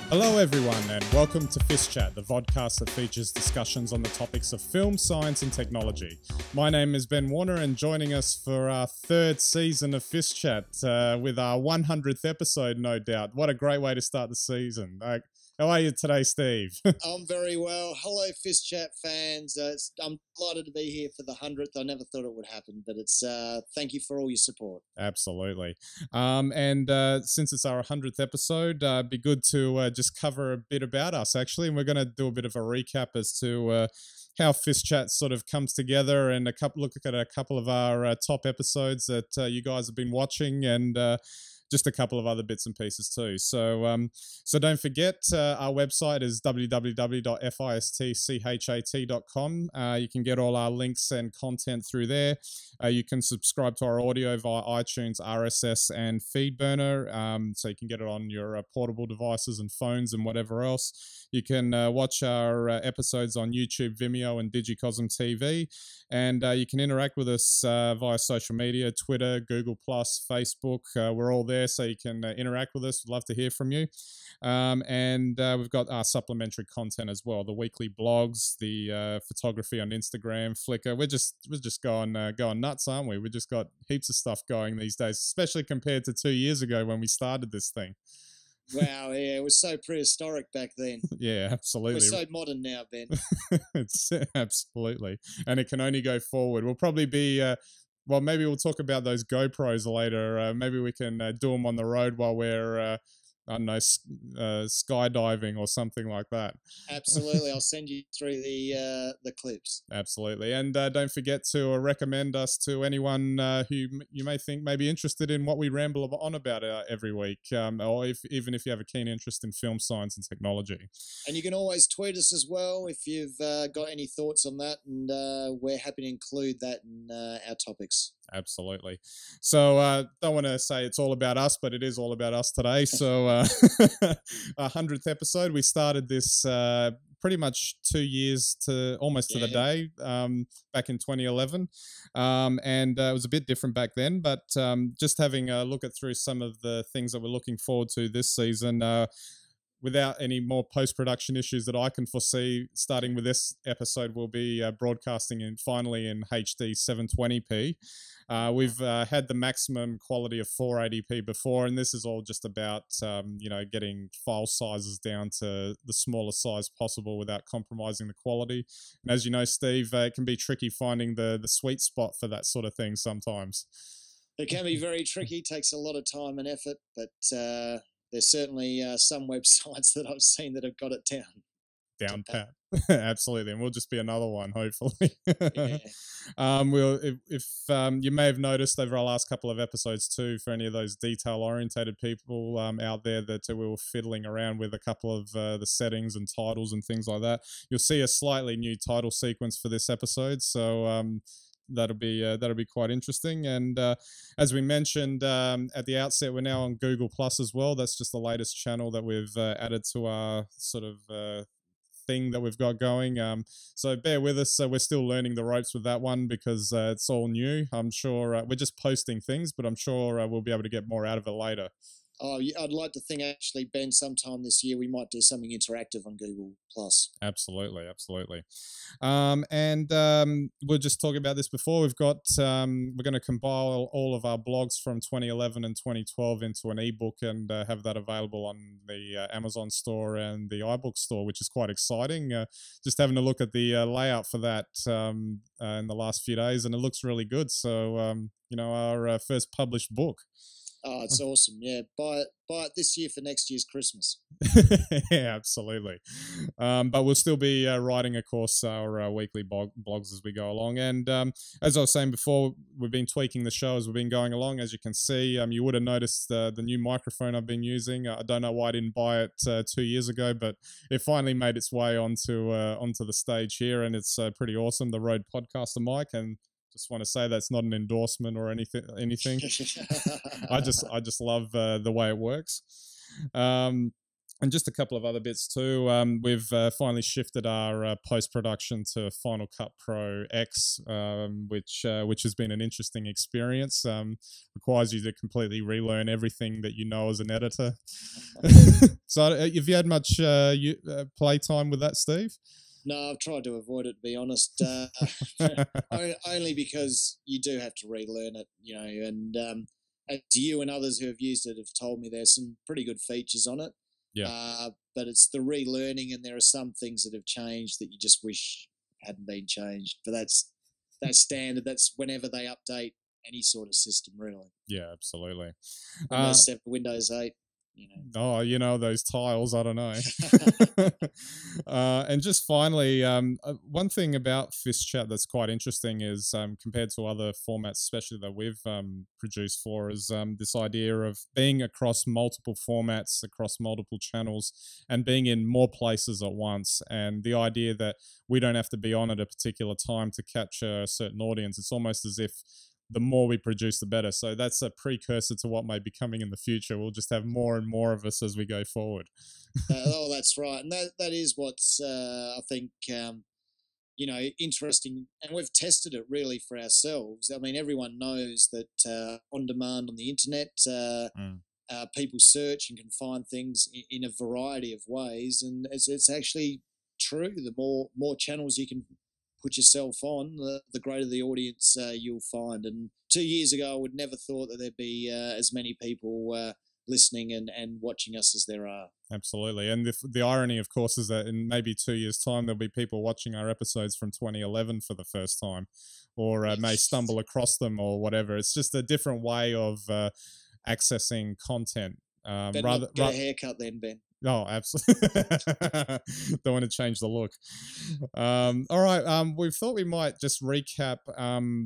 Hello everyone and welcome to FiST Chat, the vodcast that features discussions on the topics of film, science and technology. My name is Ben Warner and joining us for our third season of FiST Chat with our 100th episode, no doubt. What a great way to start the season. How are you today, Steve? I'm very well. Hello, FiST Chat fans. I'm delighted to be here for the 100th. I never thought it would happen, but it's thank you for all your support. Absolutely. Since it's our 100th episode, it'd be good to just cover a bit about us, actually. And we're going to do a bit of a recap as to how FiST Chat sort of comes together and look at a couple of our top episodes that you guys have been watching and just a couple of other bits and pieces too. So don't forget, our website is www.fistchat.com. You can get all our links and content through there. You can subscribe to our audio via iTunes, RSS, and FeedBurner, so you can get it on your portable devices and phones and whatever else. You can watch our episodes on YouTube, Vimeo, and Digicosm TV, and you can interact with us via social media, Twitter, Google+, Facebook. We're all there, so you can interact with us. We'd love to hear from you. We've got our supplementary content as well, the weekly blogs, the photography on Instagram, Flickr. We're just going nuts, aren't we? We've just got heaps of stuff going these days, especially compared to 2 years ago when we started this thing. Wow, yeah, it was so prehistoric back then. Yeah, absolutely. We're so modern now, Ben. It's absolutely, and it can only go forward. We'll probably be maybe we'll talk about those GoPros later. Maybe we can do them on the road while we're I don't know, skydiving or something like that. Absolutely, I'll send you through the clips. Absolutely, and don't forget to recommend us to anyone who you may think may be interested in what we ramble on about every week, or even if you have a keen interest in film, science, and technology. And you can always tweet us as well if you've got any thoughts on that, and we're happy to include that in our topics. Absolutely. So don't want to say it's all about us, but it is all about us today. So our 100th episode, we started this pretty much 2 years to almost to the day back in 2011. It was a bit different back then, but just having a look through some of the things that we're looking forward to this season, without any more post-production issues that I can foresee, starting with this episode, we'll be broadcasting finally in HD 720p. We've had the maximum quality of 480p before, and this is all just about getting file sizes down to the smallest size possible without compromising the quality. And as you know, Steve, it can be tricky finding the sweet spot for that sort of thing sometimes. It can be very tricky, takes a lot of time and effort, but there's certainly some websites that I've seen that have got it down pat. Absolutely, and we'll just be another one, hopefully. Yeah. If you may have noticed over our last couple of episodes too, for any of those detail-orientated people out there that we were fiddling around with a couple of the settings and titles and things like that, you'll see a slightly new title sequence for this episode. So that'll be quite interesting. And as we mentioned at the outset, we're now on Google Plus as well. That's just the latest channel that we've added to our sort of thing that we've got going. So bear with us. We're still learning the ropes with that one because it's all new. I'm sure we're just posting things, but I'm sure we'll be able to get more out of it later. Oh, I'd like to think actually, Ben, sometime this year we might do something interactive on Google Plus. Absolutely. We'll just talk about this before. We've got we're going to compile all of our blogs from 2011 and 2012 into an ebook and have that available on the Amazon store and the iBook store, which is quite exciting. Just having a look at the layout for that in the last few days, and it looks really good. So our first published book. Oh, it's awesome. Yeah, buy it this year for next year's Christmas. Yeah, absolutely. But we'll still be writing, of course, our weekly blogs as we go along. And as I was saying before, we've been tweaking the show as we've been going along. As you can see, you would have noticed the new microphone I've been using. I don't know why I didn't buy it 2 years ago, but it finally made its way onto the stage here, and it's pretty awesome, the Rode Podcaster mic. And just want to say that's not an endorsement or anything. I just love the way it works. And just a couple of other bits too. We've finally shifted our post production to Final Cut Pro X, which has been an interesting experience. Requires you to completely relearn everything that you know as an editor. So, have you had much play time with that, Steve? No, I've tried to avoid it, to be honest. Only because you do have to relearn it, and as you and others who have used it have told me, there's some pretty good features on it. Yeah. But it's the relearning, and there are some things that have changed that you just wish hadn't been changed. But that's standard. That's whenever they update any sort of system, really. Yeah, absolutely. Windows 7, Windows 8. Oh, those tiles, I don't know. And just finally, one thing about FiST Chat that's quite interesting is compared to other formats, especially that we've produced for, is this idea of being across multiple formats, across multiple channels, and being in more places at once. And the idea that we don't have to be on at a particular time to capture a certain audience. It's almost as if the more we produce, the better. So that's a precursor to what may be coming in the future. We'll just have more and more of us as we go forward. That's right. And that is what's, I think, interesting. And we've tested it really for ourselves. I mean, everyone knows that on demand on the internet, people search and can find things in a variety of ways. And it's actually true. The more channels you can put yourself on, the greater the audience you'll find. And 2 years ago, I would never thought that there'd be as many people listening and watching us as there are. Absolutely. And the irony, of course, is that in maybe 2 years' time, there'll be people watching our episodes from 2011 for the first time, or may stumble across them or whatever. It's just a different way of accessing content. Better not get a haircut then, Ben. Oh, absolutely. Don't want to change the look. All right. We thought we might just recap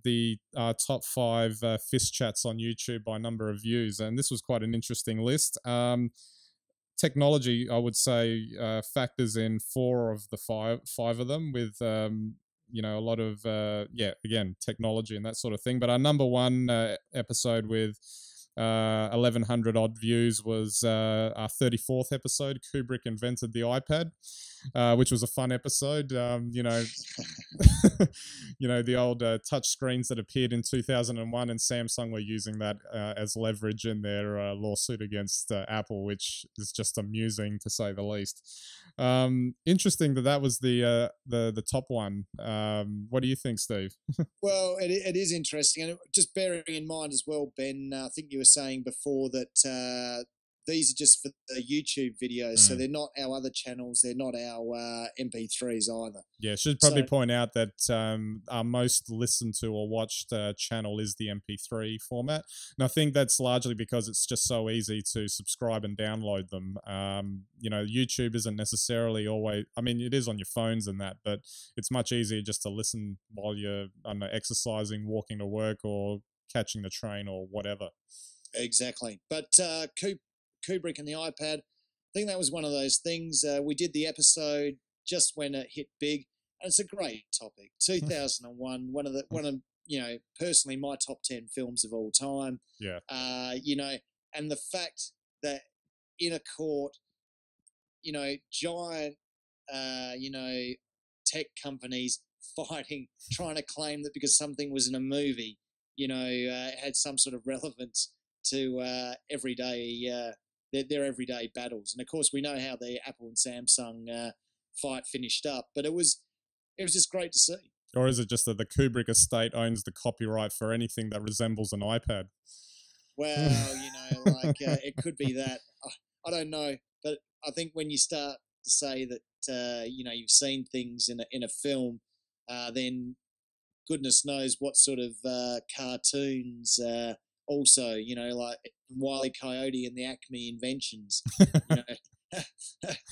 the top 5 FiST chats on YouTube by number of views. And this was quite an interesting list. Technology, I would say, factors in 4 of the five of them with, a lot of, again, technology and that sort of thing. But our number 1 episode with 1,100 odd views was our 34th episode. Kubrick invented the iPad, which was a fun episode. The old touch screens that appeared in 2001, and Samsung were using that as leverage in their lawsuit against Apple, which is just amusing to say the least. Interesting that was the top one. What do you think, Steve? Well, it is interesting, and just bearing in mind as well, Ben. I think you were saying before that these are just for the YouTube videos, so they're not our other channels. They're not our MP3s either. Yeah, should probably point out that our most listened to or watched channel is the MP3 format. And I think that's largely because it's just so easy to subscribe and download them. YouTube isn't necessarily always, I mean, it is on your phones and that, but it's much easier just to listen while you're, exercising, walking to work, or catching the train or whatever. Exactly. But Kubrick and the iPad, I think that was one of those things. We did the episode just when it hit big, and it's a great topic. 2001, one of personally my top 10 films of all time. Yeah. And the fact that in a court, giant, tech companies fighting, trying to claim that because something was in a movie, had some sort of relevance to everyday their everyday battles. And of course, we know how the Apple and Samsung fight finished up, but it was just great to see. Or is it just that the Kubrick estate owns the copyright for anything that resembles an iPad? Well, it could be that. I don't know, but I think when you start to say that you've seen things in a film, then goodness knows what sort of cartoons. Also, like Wile E. Coyote and the Acme inventions.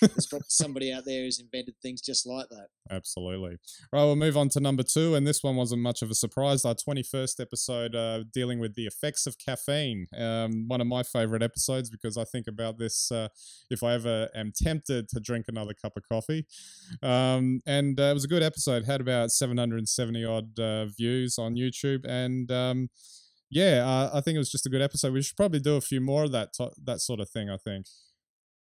There's probably somebody out there who's invented things just like that. Absolutely. Right, we'll move on to number 2, and this one wasn't much of a surprise. Our 21st episode dealing with the effects of caffeine. One of my favorite episodes, because I think about this if I ever am tempted to drink another cup of coffee. And it was a good episode. Had about 770 odd views on YouTube, and I think it was just a good episode. We should probably do a few more of that sort of thing, I think.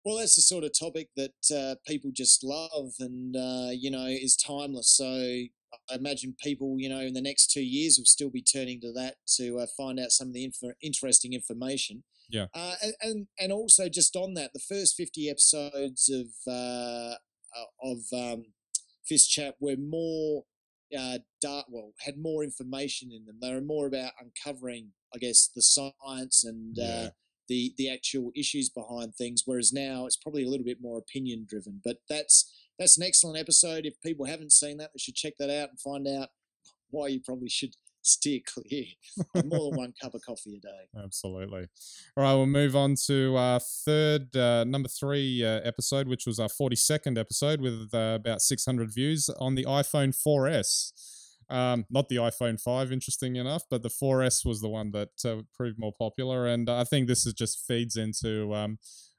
Well, that's the sort of topic that people just love, and is timeless. So I imagine people, in the next 2 years, will still be turning to that to find out some of the interesting information. Yeah. And also just on that, the first 50 episodes of FiST Chat were more had more information in them. They were more about uncovering, I guess, the science and Yeah. the actual issues behind things. Whereas now it's probably a little bit more opinion driven. But that's an excellent episode. If people haven't seen that, they should check that out and find out why you probably should steer clear of more than one cup of coffee a day. Absolutely. All right, we'll move on to our number three episode, which was our 42nd episode with about 600 views on the iPhone 4S. Not the iPhone 5, interesting enough, but the 4S was the one that proved more popular. And I think this is just feeds into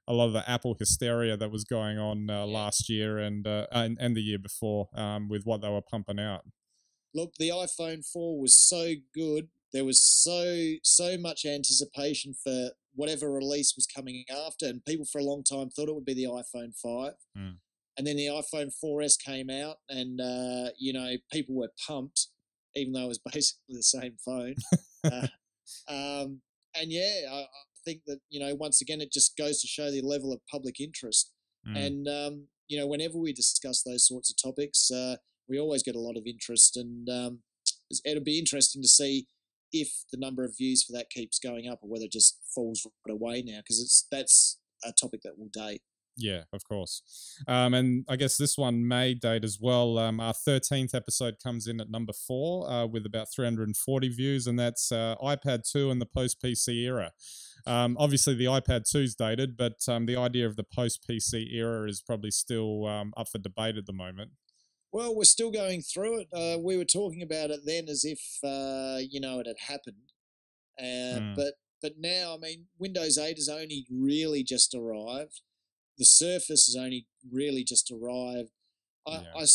a lot of the Apple hysteria that was going on last year and the year before with what they were pumping out. Look, the iPhone 4 was so good. There was so much anticipation for whatever release was coming after, and people for a long time thought it would be the iPhone 5. Mm. And then the iPhone 4S came out, and people were pumped, even though it was basically the same phone. And yeah, I think that once again it just goes to show the level of public interest. Mm. And whenever we discuss those sorts of topics, we always get a lot of interest, and it'll be interesting to see if the number of views for that keeps going up or whether it just falls right away now, because that's a topic that will date. Yeah, of course. And I guess this one may date as well. Our 13th episode comes in at number 4 with about 340 views, and that's iPad 2 and the post-PC era. Obviously, the iPad 2 is dated, but the idea of the post-PC era is probably still up for debate at the moment. Well, we're still going through it. We were talking about it then as if, it had happened. But now, I mean, Windows 8 has only really just arrived. The Surface has only really just arrived. I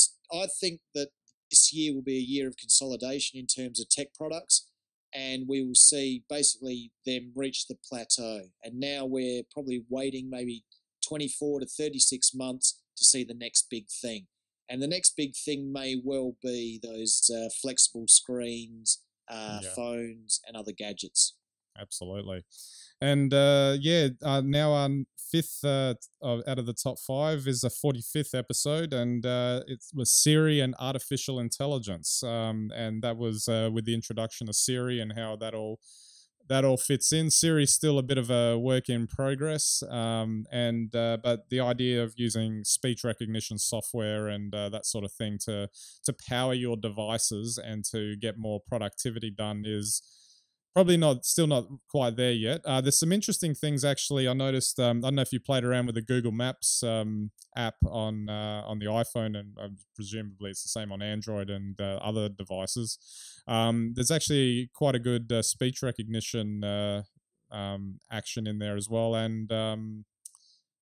think that this year will be a year of consolidation in terms of tech products, and we will see basically them reach the plateau. And now we're probably waiting maybe 24 to 36 months to see the next big thing. And the next big thing may well be those flexible screens, phones, and other gadgets. Absolutely. And now our fifth out of the top 5 is the 45th episode, and it was Siri and artificial intelligence. And that was with the introduction of Siri and how that all fits in. Siri's still a bit of a work in progress, but the idea of using speech recognition software and that sort of thing to power your devices and to get more productivity done is probably still not quite there yet. There's some interesting things actually. I noticed. I don't know if you played around with the Google Maps app on the iPhone, and presumably it's the same on Android and other devices. There's actually quite a good speech recognition action in there as well, and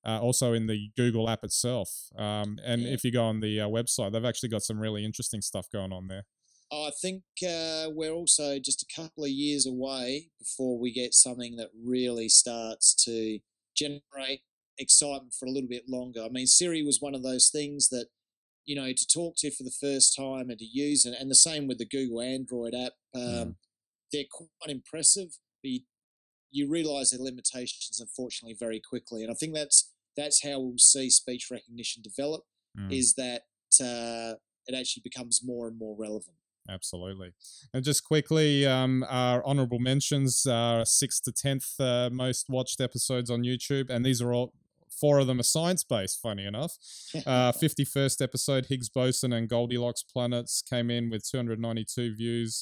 also in the Google app itself. If you go on the website, they've actually got some really interesting stuff going on there. I think we're also just a couple of years away before we get something that really starts to generate excitement for a little bit longer. I mean, Siri was one of those things that, to talk to for the first time and to use, and the same with the Google Android app. They're quite impressive, but you realise their limitations, unfortunately, very quickly. And I think that's how we'll see speech recognition develop, is that it actually becomes more and more relevant. Absolutely. And just quickly, our honorable mentions are 6th to 10th most watched episodes on YouTube, and these are all 4 of them are science-based, funny enough. 51st episode, Higgs Boson and Goldilocks Planets, came in with 292 views.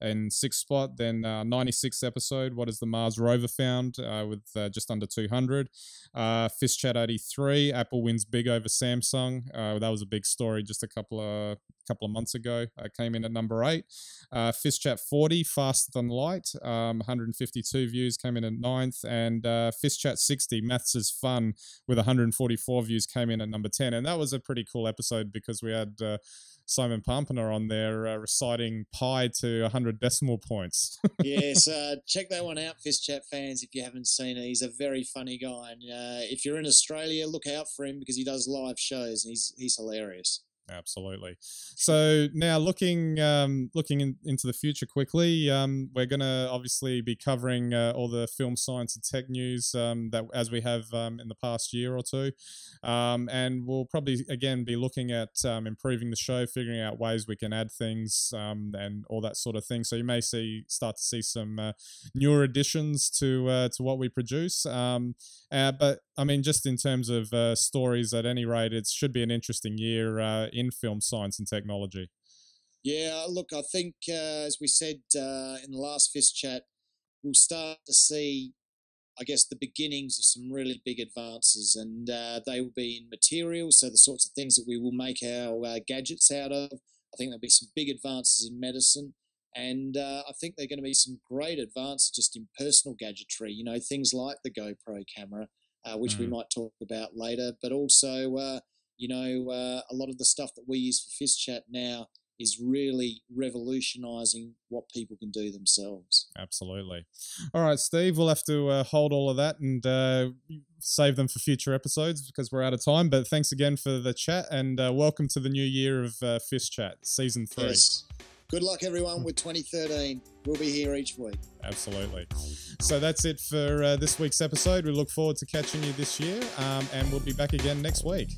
In 6th spot, then 96th episode, What Has the Mars Rover Found, with just under 200. FiST Chat 83, Apple wins big over Samsung. That was a big story just a couple of months ago. Came in at number 8. FiST Chat 40, Faster Than Light, 152 views, came in at 9th. And FiST Chat 60, Maths is Fun, with 144 views, came in at number 10. And that was a pretty cool episode because we had Simon Pampner on there reciting pi to 100 100 decimal points. Yes, check that one out, FiST Chat fans, if you haven't seen it. He's a very funny guy. And if you're in Australia, look out for him because he does live shows and he's hilarious. Absolutely. So now looking into the future quickly, we're going to obviously be covering all the film, science, and tech news that as we have in the past year or two, and we'll probably again be looking at improving the show, figuring out ways we can add things and all that sort of thing. So you may start to see some newer additions to what we produce. But I mean, just in terms of stories, at any rate, it should be an interesting year in film, science, and technology. Yeah, look, I think as we said in the last FiST Chat, we'll start to see, I guess, the beginnings of some really big advances, and they will be in materials, so the sorts of things that we will make our gadgets out of. I think there'll be some big advances in medicine, and I think there are going to be some great advances just in personal gadgetry, you know, things like the GoPro camera, which we might talk about later, but also, you know, a lot of the stuff that we use for FiST Chat now is really revolutionising what people can do themselves. Absolutely. All right, Steve, we'll have to hold all of that and save them for future episodes because we're out of time. But thanks again for the chat, and welcome to the new year of FiST Chat, Season 3. Yes. Good luck, everyone, with 2013. We'll be here each week. Absolutely. So that's it for this week's episode. We look forward to catching you this year, and we'll be back again next week.